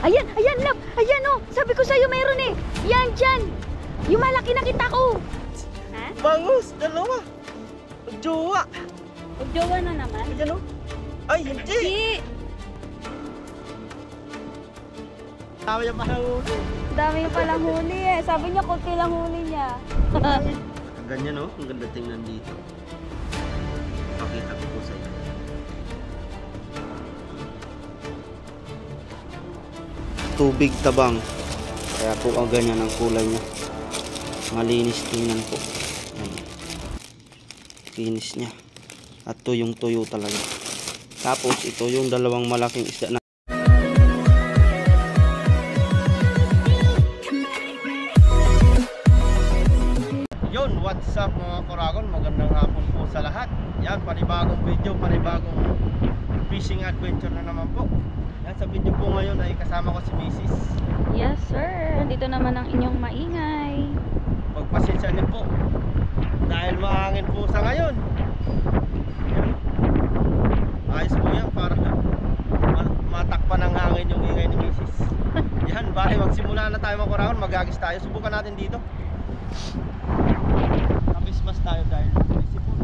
Ayan, ayan, love. Ayan, oh. Sabi ko sa'yo, mayroon eh. Yan, dyan. Yung malaki nakita ko. Ha? Bangus, dalawa. Magjowa. Magjowa na naman. Ayan oh. Ay, hindi. Di. Dami yung palang huli. Dami yung palang huli eh. Sabi niya, kunti lang huli niya. Ganyan oh, ang ganda tingnan dito. Pakita ko po sa inyo. Tubig tabang. Kaya po ang ganyan ang kulay niya. Malinis tingnan po. Ayan. Linis niya. At tuyong-tuyo talaga. Tapos ito yung dalawang malaking isda na yun. What's up mga Kuragon? Magandang hapon po sa lahat. Yan, panibagong video, panibagong fishing adventure na naman po. Yan, sa video po ngayon ay kasama ko si Mrs. Yes, sir. Dito naman ang inyong maingay. Pagpasensya niyo po dahil mahangin po sa ngayon. Yan. Ayos po yan para matakpan ng hangin yung ingay ni Mrs. Yan, bali magsimula na tayo mga Kuragon. Magagis tayo. Subukan natin dito. Kabismas tayo dahil may sipon.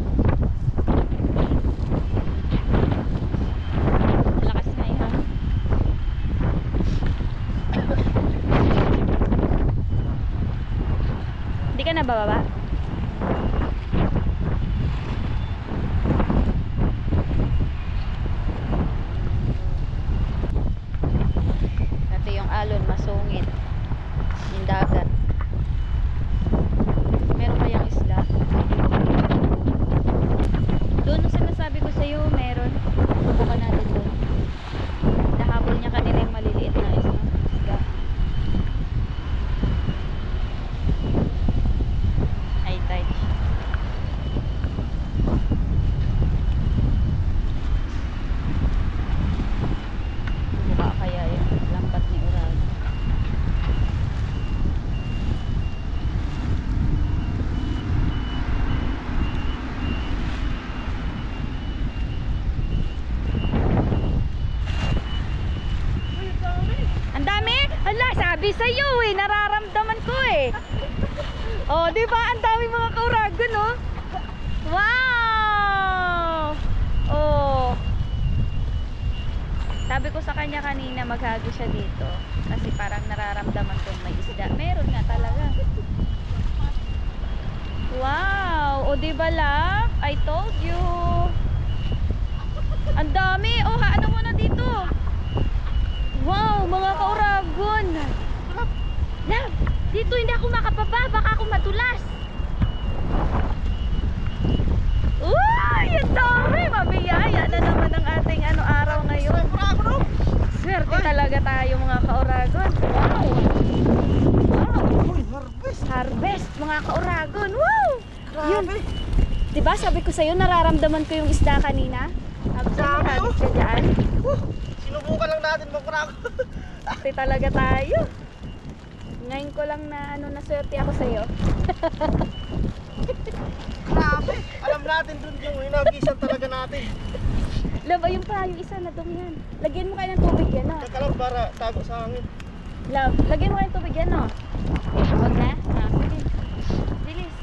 Lakas na yan. Hindi ka na bababa? Ito yung alon, masungit. Yung dagat. Meron kayang isla? Doon ang sinasabi ko sa'yo, meron. Subukan natin doon. Nahabol niya kanina yung maliliit na isla. High tide. Subuka kaya yung lambat ni Ural. Sabi sa'yo eh, nararamdaman ko eh. Oh, di ba? Ang dami mga kauragon, oh. Wow! Oh. Sabi ko sa kanya kanina maghagi siya dito kasi parang nararamdaman kong may isda. Meron nga talaga. Wow! O di ba lang? I told you. Ang dami. Oh, ano mo na dito? Wow, mga kauragon. Love, dito hindi ako makapaba, baka ako matulas. Uy, ang dami, mabiyaya na naman ang ating araw ngayon. Swerte talaga tayo mga kauragon. Wow. Wow. Harvest mga kauragon. Wow. Yun. Diba sabi ko sa'yo, nararamdaman ko yung isda kanina. Sabi sa'yo, hagit siya dyan. Sinubukan lang natin mga Kuragon. Swerte talaga tayo. Ngayon ko lang na naswerte ako sa'yo. Grabe, alam natin dun yung hinagisan talaga natin. Love, ayun pa, yung isa na dumihan. Lagyan mo kayo ng tubig yan, no? Tsaka lang para tago sa hangin. Love, lagyan mo kayo ng tubig yan, no? Huwag na? Sige. Bilis.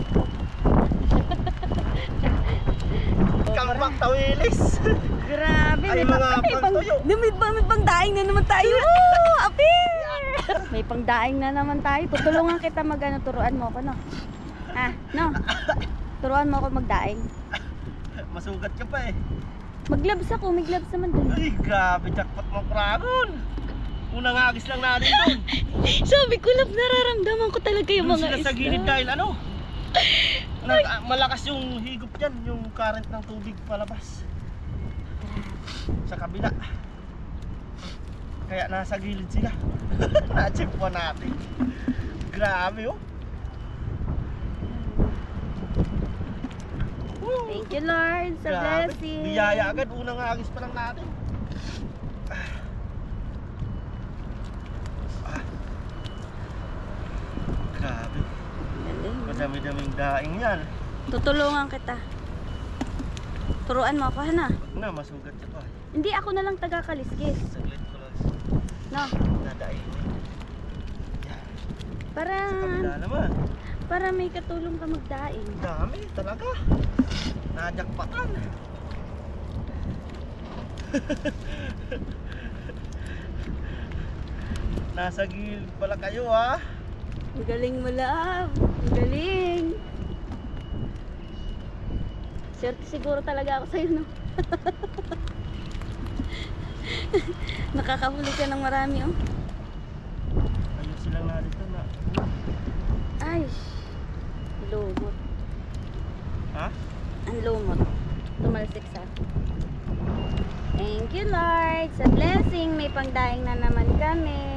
Kambak tawilis. Grabe, Ay, may pang daing na naman tayo. Oh, apir! May pang daing na naman tayo. Tutulungan kita turuan mo ako, no? Ha? No? Turuan mo ako magdaing. Masugat ka pa eh. Mag-gloves ako, may gloves naman dun. Ay, grabe, jackpot mga Kuragon. Unang agis lang natin dun. Sabi ko, love, nararamdaman ko talaga yung Dun mga sila isda. sa gilid dahil ano? Malakas yung higop dyan, yung current ng tubig palabas. Sa kabila. Kaya nasa gilid sila. Na-chip po natin. Grabe oh. Thank you, Lord, sa Grabe. blessing. Biyaya agad, unang agis pa lang natin. Grabe. Madami-daming daing yan. Tutulungan kita. Turuan mo ako, Hana. Na, masugat siya pa. Hindi, ako na lang taga-kaliskis. Saglit ko lang. No? Dadaing. Para, Sa kabila naman. para may katulong ka magdaing. Dami talaga. Najakpatan. Nasa gilid pala kayo ha. Ang galing mo, love. Ang galing. Swerte siguro talaga ako sa'yo, no? Nakakahuli ka ng marami, oh. Ayusin lang natin ito na. Ay, lumot. Ha? Ang lumot. Tumalsik sa akin. Thank you, Lord. Sa blessing, may pangdaing na naman kami.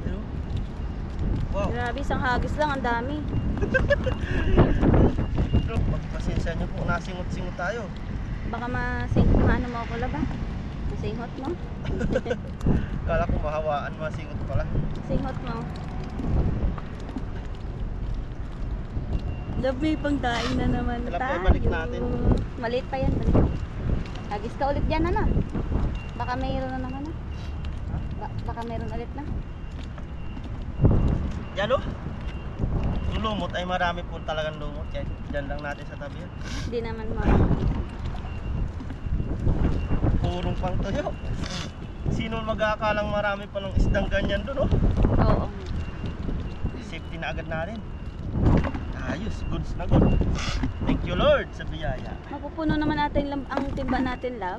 Pero, wow. Grabe, isang hagis lang. Ang dami. Pero, pagpasensya nyo po, nasingot-singot tayo. Baka maano mo ako, ba? Masinghot mo? Kala ko mahawaan, masingot pala. Singhot mo. Love, may pangdaing na naman Kailan pa tayo. ibalik natin? Maliit pa yan. Hagis ka ulit dyan, ano? Baka mayroon na naman, baka mayroon ulit na. Yan o. Yung lumot ay marami po talagang lumot. Diyan lang natin sa tabi yan. Hindi naman Purong pang tuyo. Sino mag-aakalang marami palang isdang ganyan dun, oh? Oo. Safety na agad natin. Ayos, goods na good. Thank you Lord sa biyaya. Mapupuno naman natin ang timba natin, love.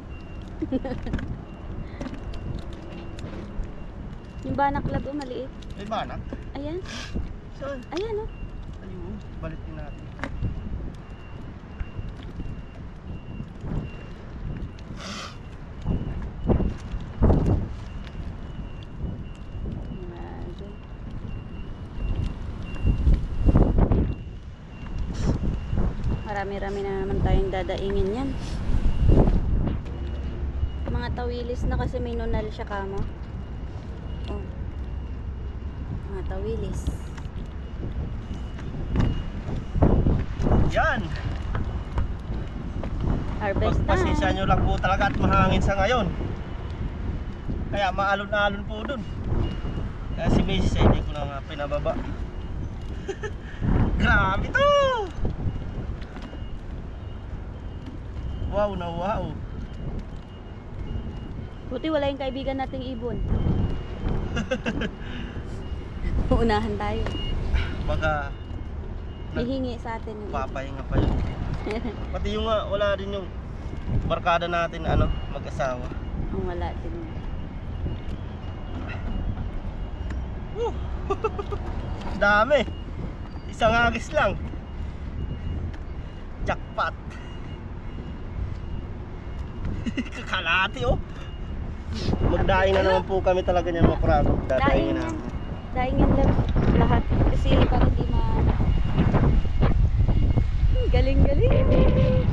Yung banak, love, maliit. May banak? Ayan. Saan? Ayan, oh. Ayun, balitin natin. Imagine. Marami-rami na naman tayong dadaingin yan. Mga tawilis na kasi may nunal siya, kamo. Oh. Mga tawilis. Yan! Harvest Pagpasensya time. nyo lang po talaga at mahangin sa ngayon. Kaya maalon-alon po dun. Kaya si Macy's ay hindi ko na nga pinababa. Grabe to! Wow na wow. Buti wala yung kaibigan nating ibon. Uunahan tayo. Baka Hihingi sa atin yung ibon. papahinga pa yun. Pati yung nga, wala rin yung barkada natin ano, mag-asawa. Ang wala din. Woo! Dami. Isang agis lang. Jackpot. Kakalati oh. Magdaing na naman po kami talaga niyan mga prado. Daing Dadaingin yan. namin. Daing yan lang. Lahat. Kasi parang di galing-galing.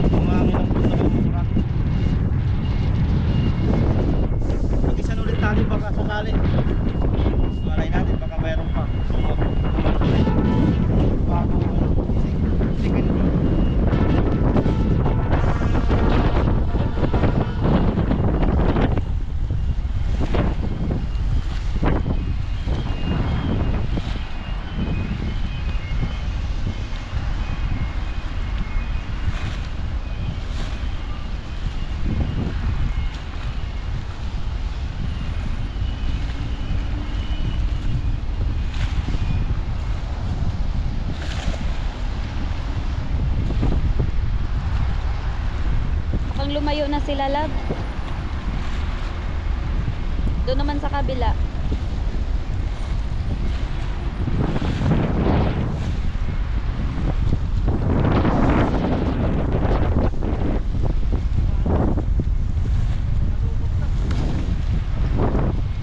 Umangin ang puso ng mga prado. Mag-isan ulit natin baka sakali. Malay natin baka mayroon pa. Tumaktuloy. Bago second day. Mukhang lumayo na sila, love. Doon naman sa kabila.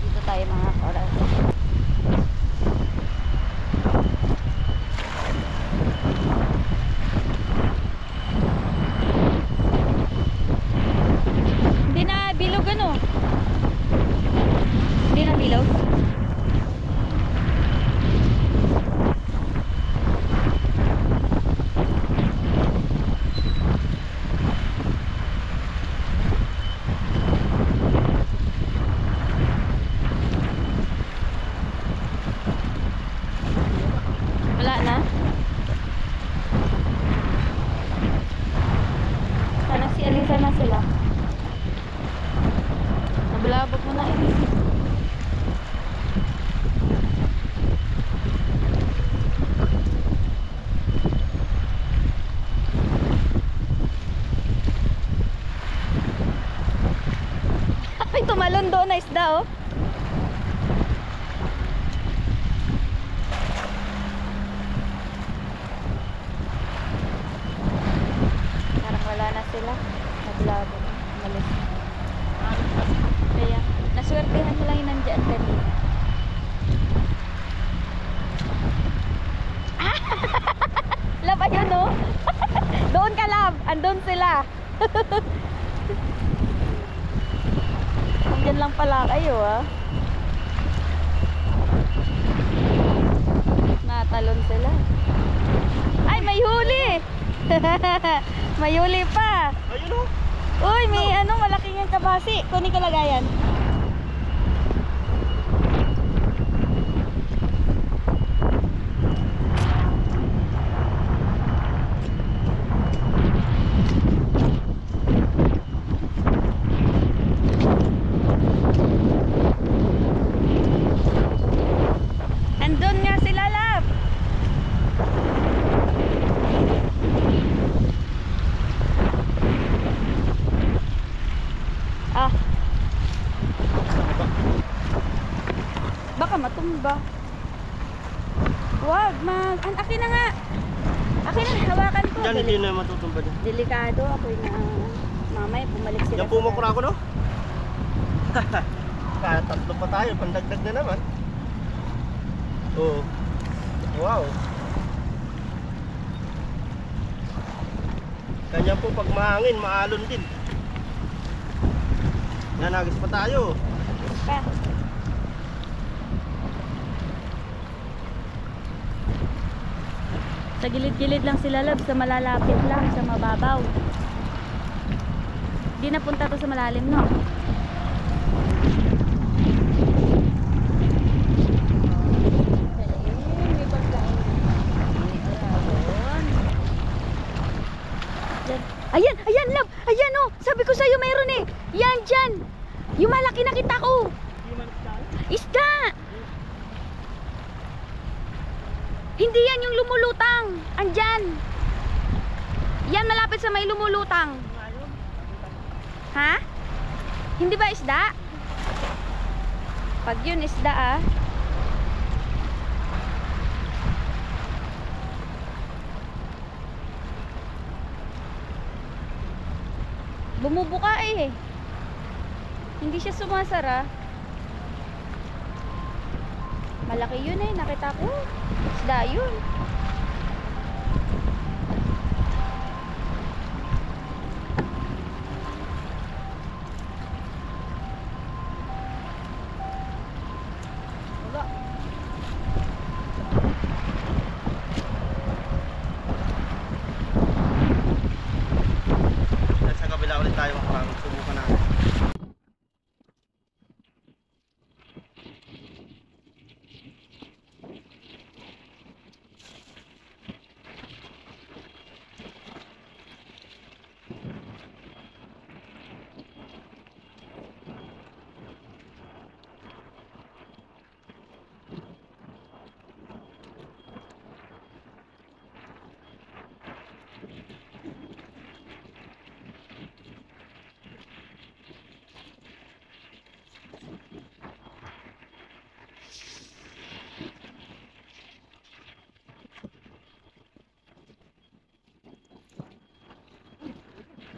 Dito tayo mga koral. Hindi na bilog, ano? Hindi na bilog. Nasaan na sila? Nabalabog mo na eh. Ay, tumalon doon na isda oh. Parang wala na sila. Naglabo na. Umalis na. Kaya, naswertehan mo lang yung nandyan kanina. Lab, ayun oh. Doon ka, Lab. Andun sila. Andyan lang pala kayo ah. Natalon sila. Ay, may huli. May huli pa. Ayun oh. Uy, may ano, malaking yung kabasi. Kunin ko lagayan. Andun nga sila, Lab. Ah. Baka matumba. Wag, akin na nga. Akin na, hawakan ko. Yan, hindi na matutumba dyan. Delikado ako na mamaya bumalik sila. Yan pumukura ko no? Kaya tatlo pa tayo, pandagdag na naman. Oh. Wow. Kanya po pag mahangin, maalon din. Nanagis pa tayo. Pa. Sa gilid-gilid lang sila, Lab, sa malalapit lang, sa mababaw. Di napunta to sa malalim, no? Ayan, ayan, Lab. Ayan, oh. Sabi ko sa'yo, mayroon eh. Yan, dyan. Yung malaki na kita ko. Isda. Hindi yan yung lumulutang. Andyan. Yan, malapit sa may lumulutang. Ha? Hindi ba isda? Pag yun isda ah. Bumubuka eh. Hindi siya sumasara. Malaki yun eh, nakita ko. Isda yun. Wala. Sa kabila ulit tayo, parang subukan natin.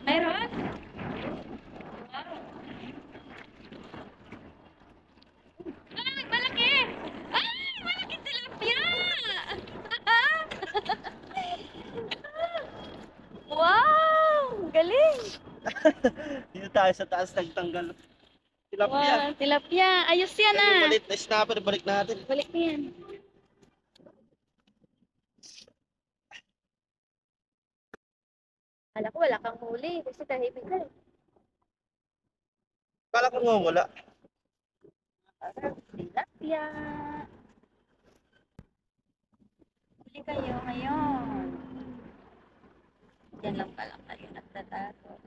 Mayroon? Ay, malaki! Ay, malaki tilapia! Wow! Galing! Dito tayo sa taas nagtanggal. Tilapia. Wow, tilapia. Ayos yan Yan yung ah. maliit na snapper, balik natin. Balik na yan. Kala ko wala kang huli kasi tahimik ka eh. Kala ko nga wala. Parang tilapia. Huli kayo ngayon. Diyan lang pala kayo nagtatago.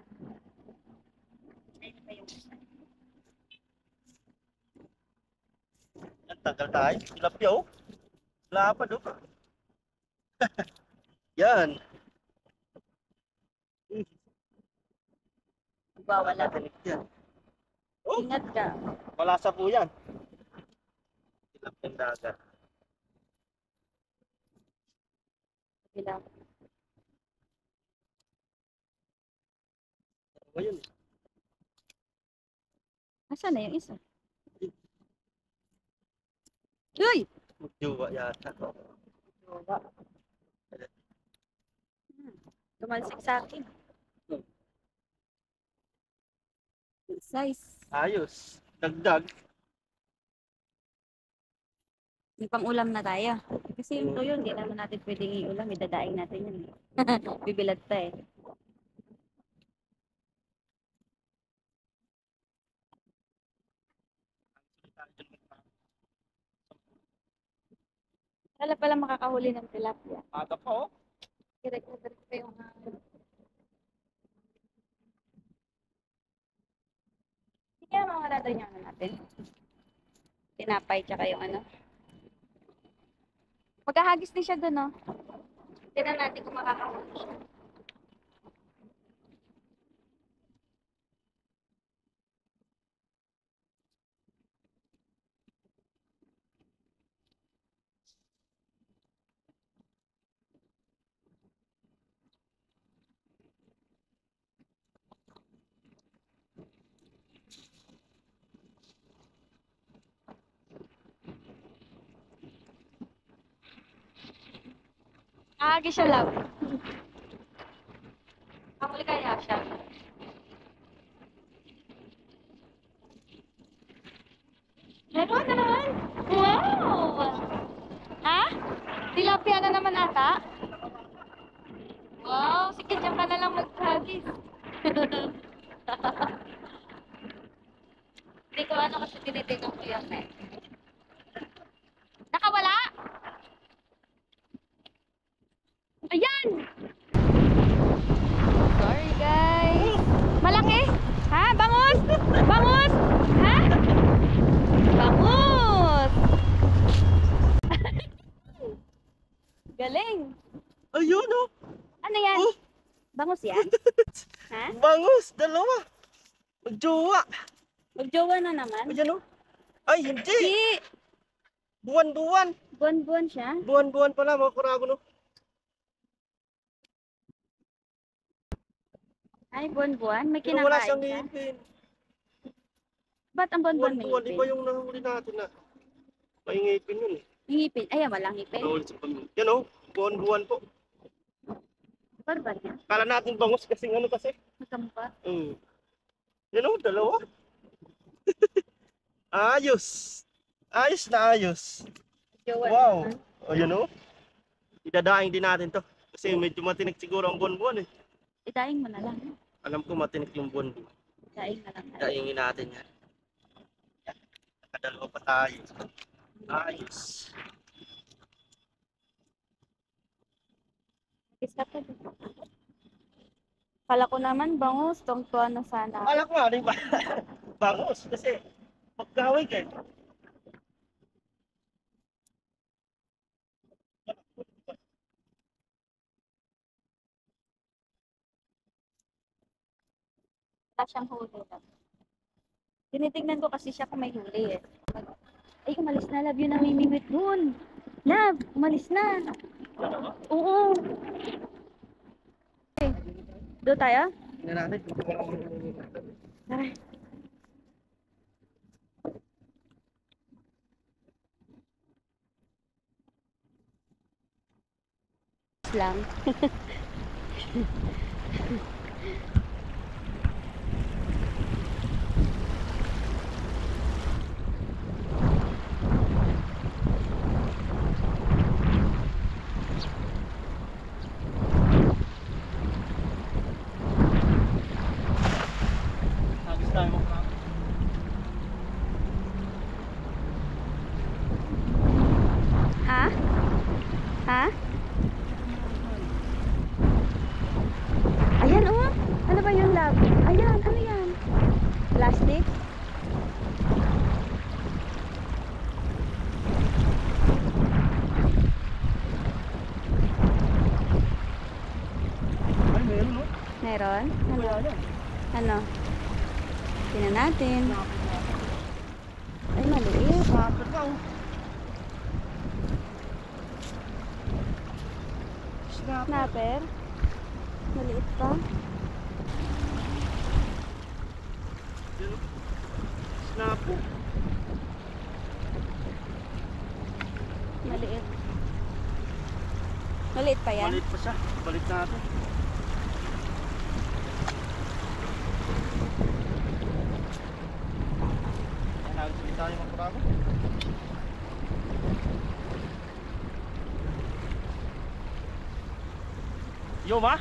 Tagal tayo. Tilapia oh. Lapad oh. Yan. Wala. Tinik yan. Oh, Ingat ka. malasa po yan. Tilapia dagat. Bilang. Ano yun? Nasaan na yung isa? Uy! Magjowa yata. Tumalsik sa akin. Good size. Ayos. Dagdag. May pang-ulam na tayo. Kasi yung tuyo, hindi naman natin pwedeng i-ulam. Idadaing natin yun. Bibilad pa eh. Wala pala makakahuli ng tilapia. Aga pa oh. Direct na direct pa yung Sige mga natin yung natin. Tinapay tsaka yung ano. Magkahagis din siya dun, no? Tignan natin kung makakahuli siya. Nakahagis siya lang. Kapuli kaya siya. Meron na naman. Wow! Ha? Tilapia na naman ata? Wow! Sige, dyan ka na lang maghagis. Hindi ko ano kasi tinitignan ko yan eh. Nakawala? Ayan! Sorry guys. Malaki? Ha? Bangus? Bangus? Ha? Bangus! Galing! Ayun oh. Ano yan? Oh. Bangus yan? Ha? Bangus. Dalawa. Magjowa. Magjowa na naman? Ayan oh. Ay, hindi. Di! Buwan-buwan. Buwan-buwan siya? Buwan-buwan pala mga kurago no. Ay, buwan-buwan? May Pero wala kinakain siyang siya? ngipin. Ba't ang buwan-buwan may Buwan-buwan. Iba ngipin? yung nahuli natin na. May ngipin yun eh. May ngipin? Ayan, walang ngipin. Nahuli sa pamilya. Yan oh. Buwan-buwan po. Barbar yan. Kala natin bangus kasi ano kasi. Magkamukha. Yan oh, dalawa. Ayos. Ayos na ayos. Jowa Wow. naman. O yun oh. Idadaing din natin to. Kasi medyo matinik siguro ang buwan-buwan eh. Idaing mo na lang. Alam ko matinik yung buwan-buwan. Idaing na lang. Daingin natin yan. Nakadalawa pa tayo. Ayos. Isa pa din. Kala ko naman bangus, tongtuan na sana. Akala ko nga rin ba? Bangus kasi magkaway ka. Wala siyang huli. Tinitignan ko kasi siya kung may huli eh. Ay, umalis na. Love, yun namimimit dun. Love, umalis na. Oo. Okay. Doon tayo? Tingnan natin. Tara. Lang. Agos tayo mo. Ha? Ha? Ayan oh. Ano ba yun, love? Ayan, ano yan? Plastic? turuan? Ano? Tingnan natin. Ay, maliit. Snapper ka, oh. Snapper. Maliit pa. Snapper. Maliit. Maliit pa yan? Maliit pa siya. Balik natin. Nagsabi tayo mga kurako. Yo ma?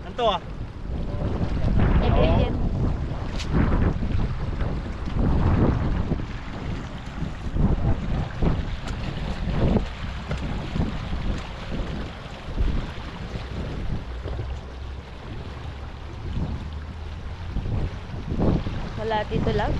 Anto ah? Ingredient. Wala dito lang.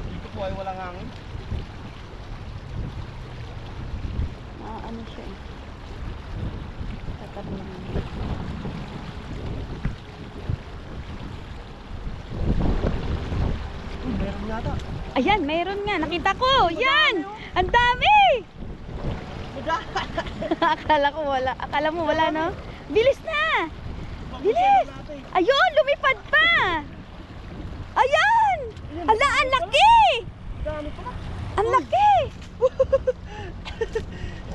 Dito po ay walang hangin. Ano siya eh. Tatabi naman. Meron yata. Ayan, mayroon nga. Nakita ko. Yan! Ang dami! Akala ko wala. Akala mo wala, no? Bilis na! Bilis! Ayun! Lumipad pa! Ayan! Ala, ang laki! Ang laki!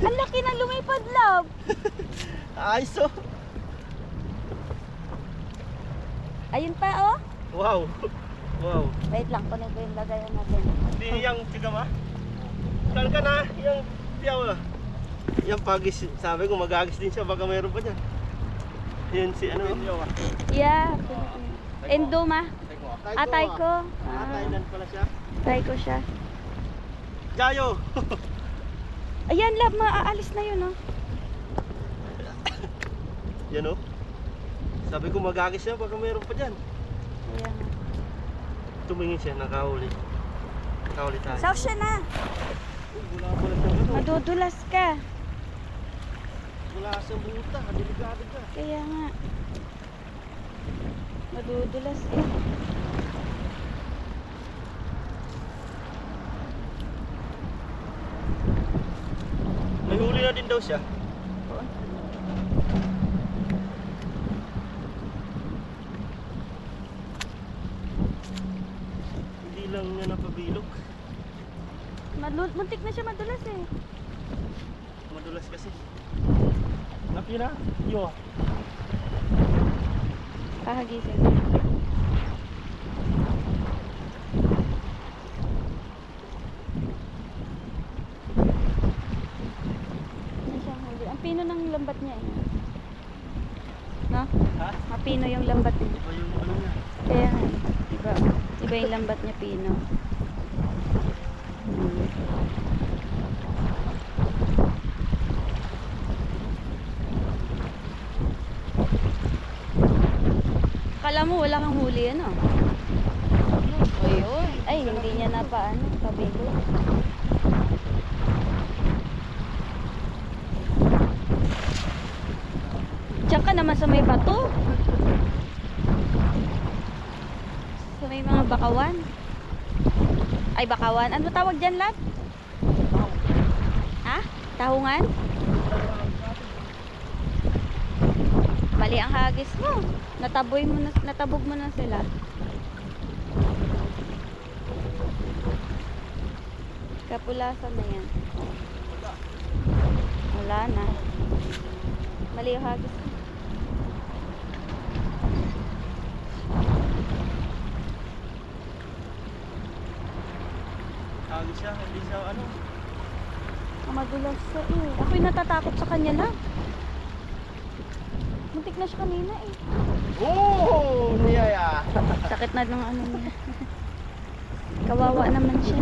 Ang laki na lumipad, love! Ayos oh. Ayun pa, oh! Wow. Wow. Wait lang, kunin ko yung lagayan natin. Hindi yang tigama. Kan ka na, yang piyaw na. Yang pagis, sabi ko magagis din siya, baka mayroon pa dyan. Yan si ano? Yeah. Endoma. Atay ko. Thailand pala siya. Atay ko siya. Jayo! Ayan, love, maaalis na yun, oh. Yan oh. Sabi ko magagis siya, baka mayroon pa dyan. Ayan. Tumingin siya, nakahuli. Nakahuli tayo. Saw siya na. Wala pala siyang ano. Madudulas ka. Wala siyang buta, delikado ka. Kaya nga. Madudulas eh. May huli na din daw siya. Hindi lang niya napabilog. Muntik na siya madulas eh. Madulas kasi. Laki na. Yo. Kahagising. Hindi siyang huli. Ang pino ng lambat niya eh. No? Ha? Mapino yung lambat niya. Iba yung ano niya. Kaya nga eh. Iba. Iba yung lambat niya, pino. Akala mo wala kang huli, ano? Ayun. Ay, hindi niya na pa, ano, pabigo. Diyan ka naman sa may bato. Sa may mga bakawan. Ay, bakawan. Ano tawag dyan, lad? Ha? Tahungan? Mali ang hagis mo. Natabog mo na sila. Kapulasan na yan. Wala na. Mali ang hagis mo. Hagis siya, hindi siya ano. Madulas siya eh. Ako'y natatakot sa kanya lang. Muntik na siya kanina eh. Oh, niyaya. Sakit na ng ano niya. Kawawa naman siya.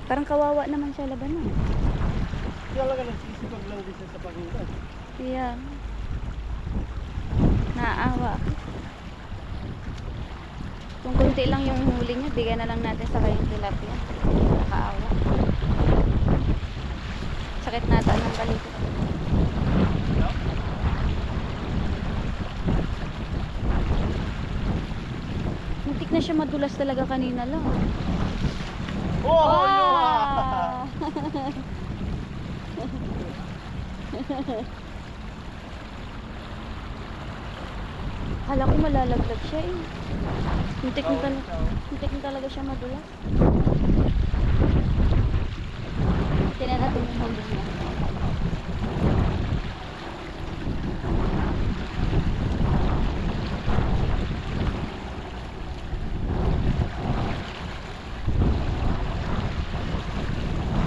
Parang kawawa naman siya labanan. Kaya lang nagsisipag lang din siya sa paghugas. Kaya, naawa ako. Kung kunti lang yung huli niya, bigyan na lang natin sa kayong tilapia. Nakaawa. Sakit nata ng balikat. Muntik na siya madulas talaga kanina lang. Oh! Wow! Kala ko malalaglag siya eh. Muntik na talaga siya madulas. Tingnan natin yung huli niya.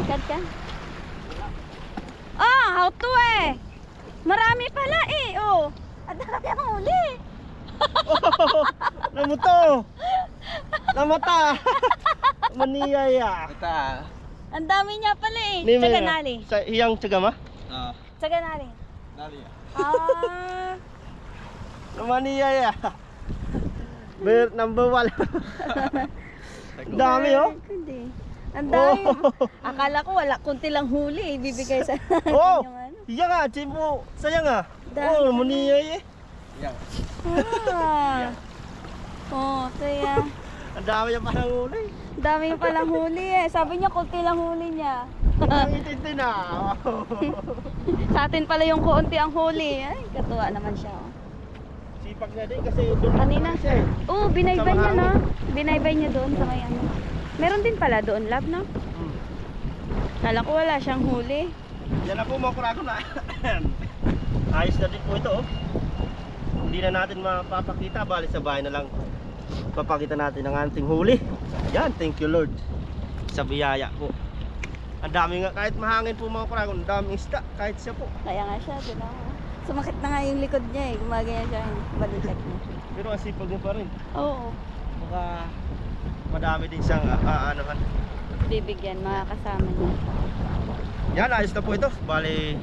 Kat ka? Ah, how to eh. Marami pala eh. Oh. Ang dami ang huli. Oh, namuto! Namata! Maniyaya! Ita. Ang dami niya pala eh. Ni Tsaga Mera. nali. Sa iyang tsagama? Ah, Tsaga nali. dali. Ah. Maniyaya! Number 1. Dami oh! Hindi. Ang dami. Oh. Akala ko wala, kunti lang huli. Ibibigay sa natin Oh! yung ano. Iya nga, chimpo. Sayang nga. Dami Oh, pala. maniyaya eh. Yang. Ah. Oh, kaya. Ang dami niya parang huli. Dami yung palang huli eh. Sabi niya, kunti lang huli niya. Intindi na. Sa atin pala yung konti ang huli. Ay, katuwa naman siya. Oh. Sipag na din kasi doon Kanina. siya eh. Oo, binaybay Sa niya no. mahangin. Binaybay niya doon sa may ano. Meron din pala doon, lab no? Hmm. Kala ko wala siyang huli. Yan na po mga kurago na. Ayos na din po ito oh. Hindi na natin mapapakita, bali sa bahay na lang papakita natin ang ating huli. Yan, thank you Lord sa biyaya po. Ang dami nga, kahit mahangin po mga kurago, ang daming isda, kahit siya po. Kaya nga siya, di ba? Sumakit na nga yung likod niya eh. Gumagaya siya yung balikat niya. Pero ang sipag niya pa rin. Oo. Baka madami din siyang aanohan. Bibigyan, mga kasama niya. Yan, ayos na po ito. Bali,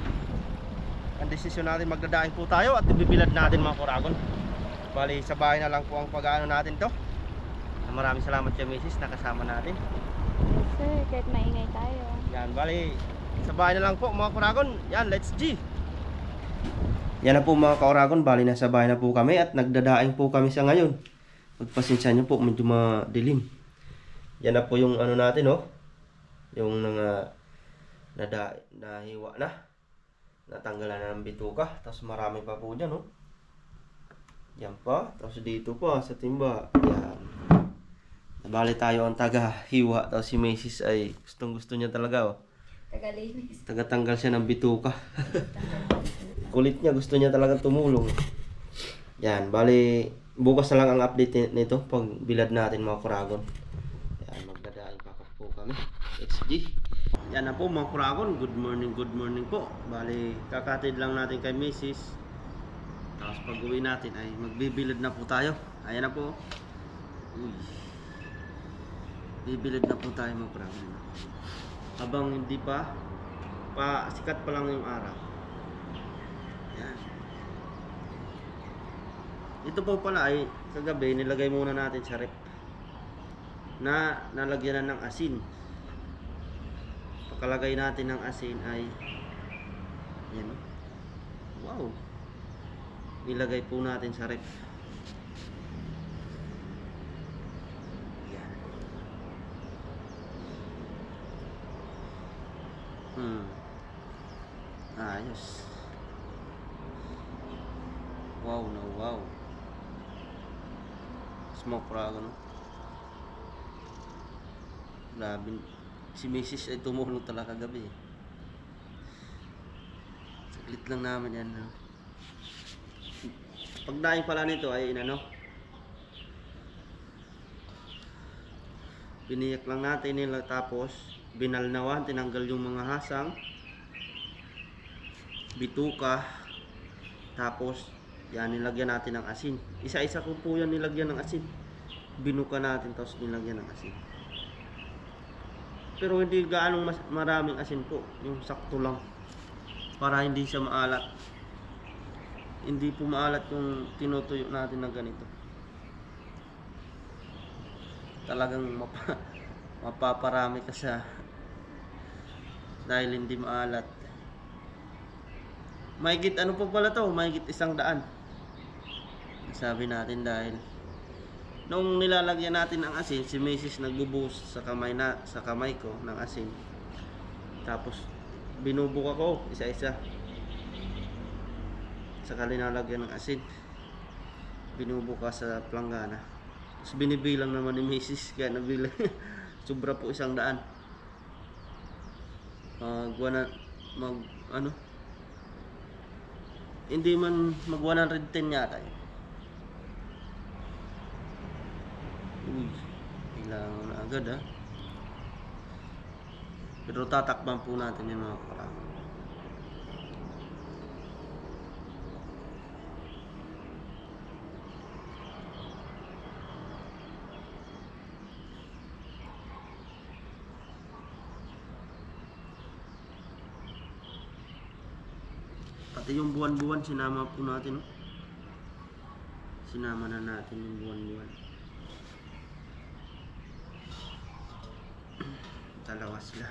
ang desisyon natin magdadaing po tayo at ibibilad natin mga kuragon. Bali, sa bahay na lang po ang pag-aano natin to. Maraming salamat kay Mrs. na kasama natin. Yes sir, kahit maingay tayo. Yan, bali, sa bahay na lang po mga kuragon. Yan, let's G! Yan na po mga kuragon, bali nasa bahay na po kami at nagdadaing po kami sa ngayon. Magpasensya nyo po, medyo madilim. Yan na po yung ano natin oh. Yung nahiwa na. Natanggalan na ng bituka. Tapos marami pa po dyan oh. Yan pa. Tapos dito pa sa timba. Yan. Nabali tayo ang taga-hiwa. Tapos si Mrs. ay gustong gusto niya talaga oh. Tagalinis. Tagatanggal siya ng bituka. Kulit niya. Gusto niya talaga tumulong. Yan. Bali bukas na lang ang update nito. Pag bilad natin mga kuragon. Yan. Magdadaing pa po kami. XG. Yan na po mga kuragon. Good morning po. Bali kakatid lang natin kay Mrs. Tapos pag uwi natin ay magbibilad na po tayo. Ayan na po. Uy. Bibilad na po tayo mga kuragon. Habang hindi pa sikat pa lang yung araw. Yan. Ito po pala ay kagabi nilagay muna natin sa rep na nalagyan na ng asin. Pagkalagay natin ng asin ay yan. Wow. Nilagay po natin sa rep. Yan. Ayos. Wow na wow. Smoke dragon. Grabe. Si Mrs. ay tumulong talaga kagabi. Saglit lang naman yan. No? Pagdaing pala nito ay inano. Biniyak lang natin nila tapos binalnawan, tinanggal yung mga hasang, bituka, tapos yan nilagyan natin ng asin. Isa-isa ko po yan nilagyan ng asin. Binuka natin tapos nilagyan ng asin. Pero hindi gaanong maraming asin po. Yung sakto lang. Para hindi siya maalat. Hindi po maalat yung tinutuyo natin na ganito. Talagang mapaparami ka siya. Dahil hindi maalat. Mahigit ano po pala to? Mahigit 100. Sabi natin dahil nung nilalagyan natin ng asin, si Mrs. nagbubuhos sa kamay ko ng asin. Tapos binubuka ko isa-isa. Saka linalagyan ng asin. Binubuka sa planggana. Tapos binibilang naman ni Mrs. Kaya nabilang. Sobra po 100. Hindi man mag 110 yata eh. Uy, kailangan na agad ha. Pero tatakpan po natin yung mga karang. Pati yung buwan-buwan sinama po natin. Sinama na natin yung buwan-buwan. Dalawa sila.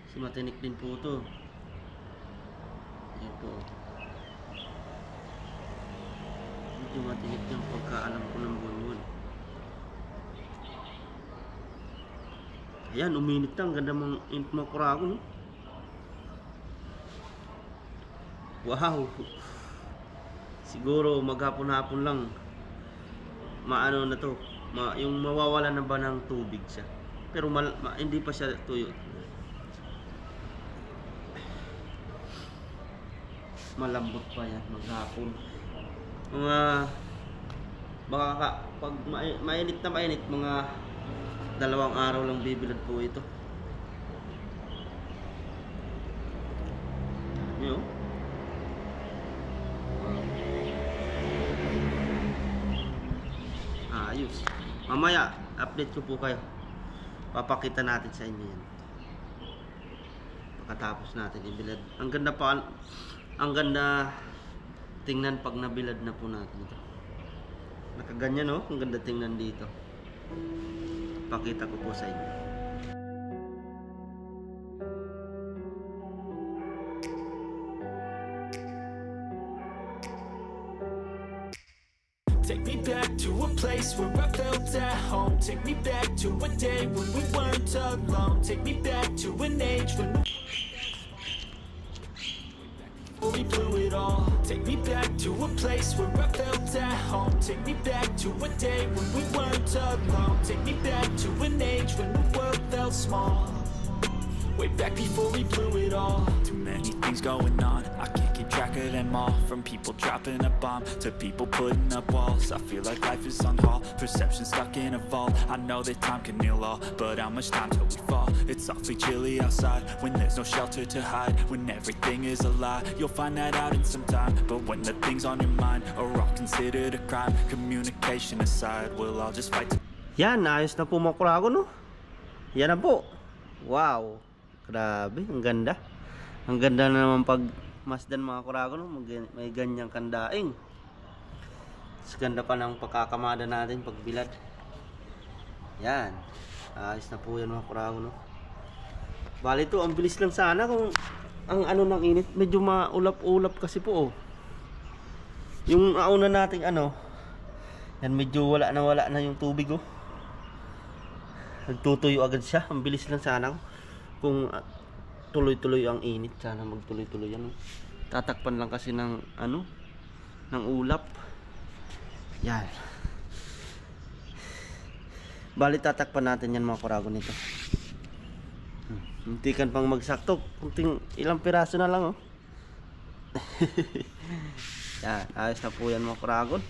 Kasi matinik din po ito. Yan po. Medyo matinik yung pagkaalam ko ng buwan-buwan. Ayan, uminit na. Ang ganda mga kurako, no? Wow. Siguro maghapon-hapon lang maano na to. Yung mawawala na ba ng tubig siya. Pero hindi pa siya tuyo. Malambot pa yan maghapon. Baka pag mainit na mainit, mga 2 araw lang bibilad po ito. Yo. Ayos. Mamaya, update ko po kayo. Papakita natin sa inyo yan. Pagkatapos natin ibilad. Ang ganda tingnan pag nabilad na po natin ito. Nakaganyan, no? Ang ganda tingnan dito. Pakita ko po sa inyo. Take me back to a place where I felt at home. Take me back to a day when we weren't alone. Take me back to an age when we blew it all. Take me back to a place where I felt at home. Take me back to a day when we weren't alone. Take me back to an age when the world felt small. Way back before we blew it all. Too many things going on, I can't keep track of them all. From people dropping a bomb to people putting up walls. I feel like life is on hold, perception stuck in a vault. I know that time can heal all, but how much time till we fall? It's awfully chilly outside when there's no shelter to hide. When everything is a lie, you'll find that out in some time. But when the things on your mind are all considered a crime, communication aside, we'll all just fight to... Yan, ayos na po mga kurako, no? Yan na po. Wow. Grabe, ang ganda. Ang ganda na naman pag masdan mga kurako, no? May ganyang kandaing. Mas ganda pa ng pagkakamada natin pag bilad. Yan. Ayos na po yan mga kurako, no? Bali ito, ang bilis lang sana kung ang ano ng init. Medyo maulap-ulap kasi po, oh. Yung nauna nating ano, yan medyo wala na yung tubig, oh. Nagtutuyo agad siya. Ang bilis lang sana kung tuloy-tuloy ang init. Sana magtuloy-tuloy yan. Tatakpan lang kasi ng ano, ng ulap. Yan. Bali tatakpan natin yan mga kurago nito. Muntikan pang magsakto. Kunting ilang piraso na lang, oh. Yan, ayos na po yan mga kuragon.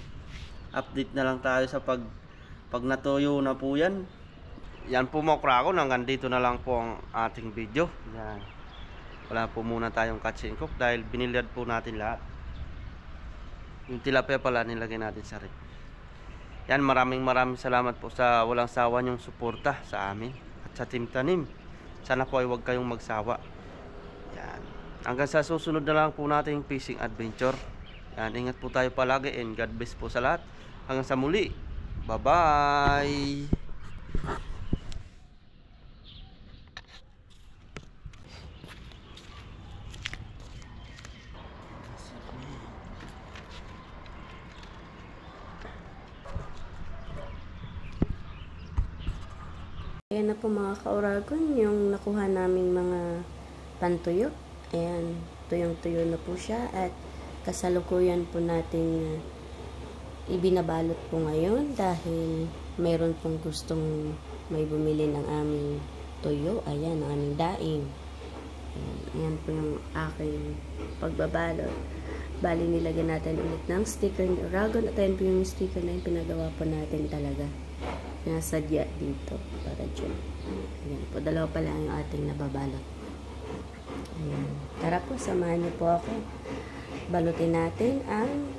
Update na lang tayo sa pag natuyo na po yan. Yan po mga kuragon, hanggang dito na lang po ang ating video. Yan. Wala po muna tayong catch and cook dahil binilad po natin lahat. Yung tilapia pala nilagay natin sa rep. Yan, maraming salamat po sa walang sawa niyong suporta sa amin at sa Team Tanim. Sana po ay huwag kayong magsawa. Yan. Hanggang sa susunod na lang po nating fishing adventure. Yan, ingat po tayo palagi and God bless po sa lahat. Hanggang sa muli. Bye-bye. Ayan na po mga ka-Oragon, yung nakuha naming mga pantuyo. Ayan, tuyong-tuyo na po siya at kasalukuyan po natin ibinabalot po ngayon dahil mayroon pong gustong may bumili ng aming tuyo. Ayan, ang aming daing. Ayan po yung aking pagbabalot. Bali, nilagyan natin ulit ng sticker ni Oragon at ayan po yung sticker na yung pinagawa po natin talaga. Nasadya dito para dyan. Ayan po, dalawa pa lang yung ating nababalot. Ayan. Tara po, samahan niyo po ako. Balutin natin ang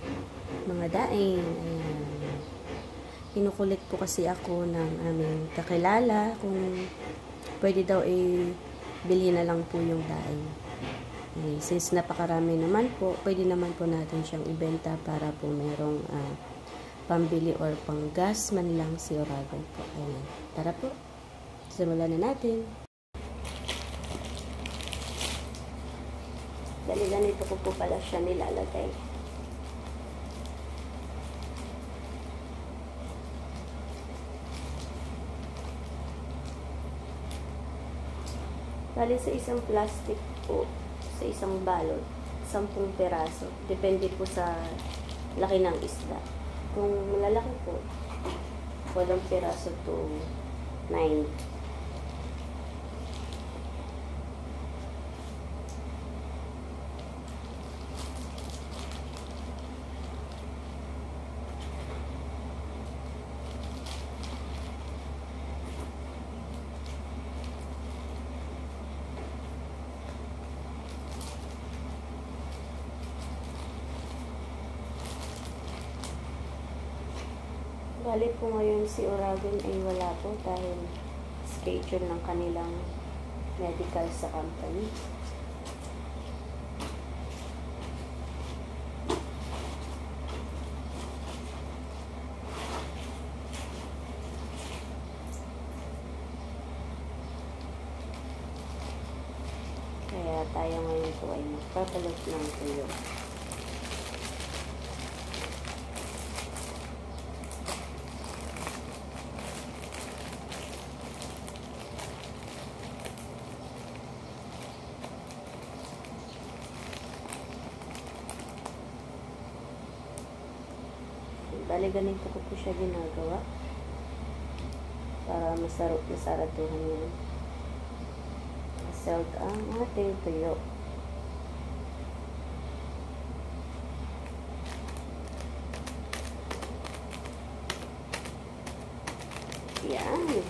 mga daing. Ayan. Kinukulit po kasi ako ng aming kakilala kung pwede daw bilhin na lang po yung daing. Since napakarami naman po, pwede naman po natin siyang ibenta para po merong pambili or panggas man lang si Oragon po. Ayan. Tara po. Simulan na natin. Dali ganito ko po pala siya nilalagay. Bali sa isang plastic po, sa isang balot, 10 peraso. Depende po sa laki ng isda. Kung malalaki po, 8 piraso to 9. Bali po ngayon si Oragon ay wala po dahil schedule ng kanilang medical sa company. Kaya tayo ngayon po ay magpapalit ng tuyo. Bali, ganito ko po siya ginagawa para masaratuhan yan. Masalt ang ating tuyo. Yan.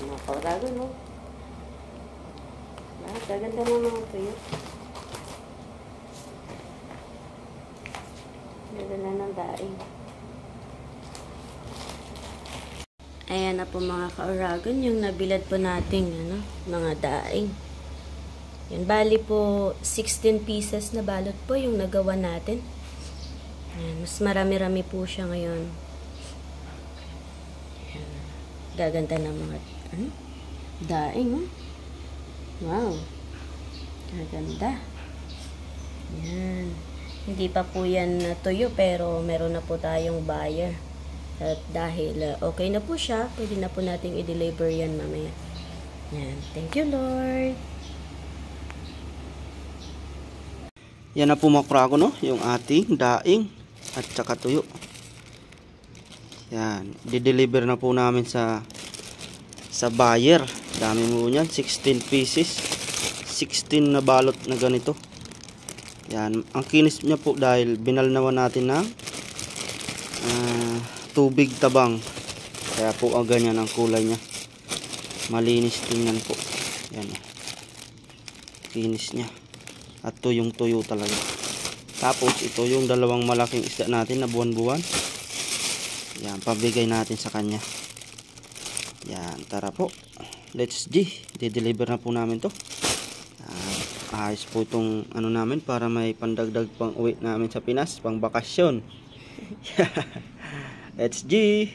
Mga ka-Oragon, no? Gaganda ng mga tuyo. Gaganda ng daing. Ayan na po mga ka-Oragon, yung nabilad po nating mga daing. Yan, bali po 16 pieces na balot po yung nagawa natin. Ayan, mas marami-rami po siya ngayon. Ayan, gaganda ng mga daing. Oh. Wow, gaganda. Ayan. Hindi pa po yan tuyo pero meron na po tayong buyer. At dahil okay na po siya, pwede na po nating i-deliver yan mamaya. Yan. Thank you, Lord. Yan na po mga ka-Oragon, no? Yung ating daing at saka tuyo. Yan. Di-deliver na po namin sa buyer. Dami mo yan. 16 pieces. 16 na balot na ganito. Yan. Ang kinis niya po dahil binalnawan natin ng tubig tabang, kaya po ganyan ang kulay niya. Malinis tingnan po. Yan, kinis niya at tuyong tuyo talaga. Tapos ito yung dalawang malaking isda natin na buwan-buwan. Yan, pabigay natin sa kanya. Yan, tara po. Let's G. I-deliver na po namin to. Ayos po itong ano namin para may pandagdag pang uwi namin sa Pinas, pang bakasyon. Let's G.